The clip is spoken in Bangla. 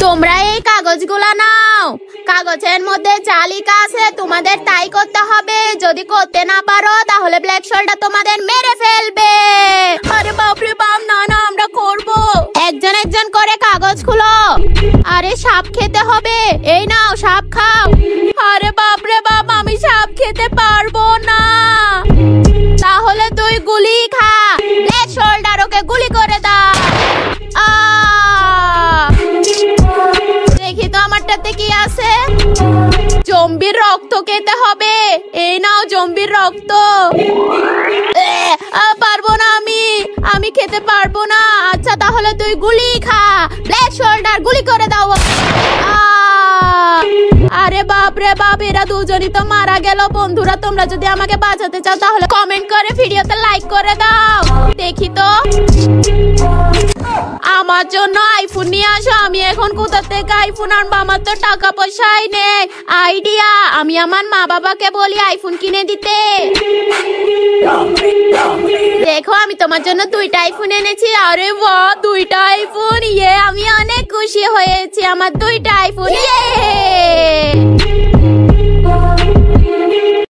তোমরা এই কাগজগুলো নাও, কাগজের মধ্যে যা লেখা আছে তোমাদের তাই করতে হবে। যদি করতে না পারো তাহলে ব্ল্যাক শোলটা তোমাদের মেরে ফেলবে। আরে বাপরে বাপ, না না আমরা করব। একজন একজন করে কাগজ খুলো। আরে সাপ খেতে হবে, এই নাও সাপ খাও। আরে বাপরে বাপ, আমি সাপ খেতে পারবো না। তাহলে তুই গুলি খা, ব্ল্যাক শোল্ডার ওকে গুলি করে দাও। দেখি তো আমারটাতে কি আছে। জম্বির রক্ত খেতে হবে, এই নাও জম্বির রক্ত। পারবো না আমি খেতে পারবো না। আচ্ছা তাহলে তুই গুলি খা, ব্ল্যাক শোল্ডার গুলি করে দাও। আরে বাপ রে বাপ, এরা দুজনই তো মারা গেল। বন্ধুরা তোমরা যদি আমাকে বাঁচাতে চাও তাহলে কমেন্ট করে ভিডিওতে লাইক করে দাও। দেখি তো আমার জন্য আইফোন নিয়ে আসো। আমি এখন কোথা থেকে আইফোন আনবো, আমার তো টাকা পয়সাই নেই। আইডিয়া, আমি আমার মা বাবাকে বলি আইফোন কিনে দিতে। দেখো আমি তোমার জন্য 2টা আইফোন এনেছি। আরে বাহ, 2টা আইফোন, ইয়ে আমি অনেক খুশি হয়েছি। আমার 2টা আইফোন, ইয়ে।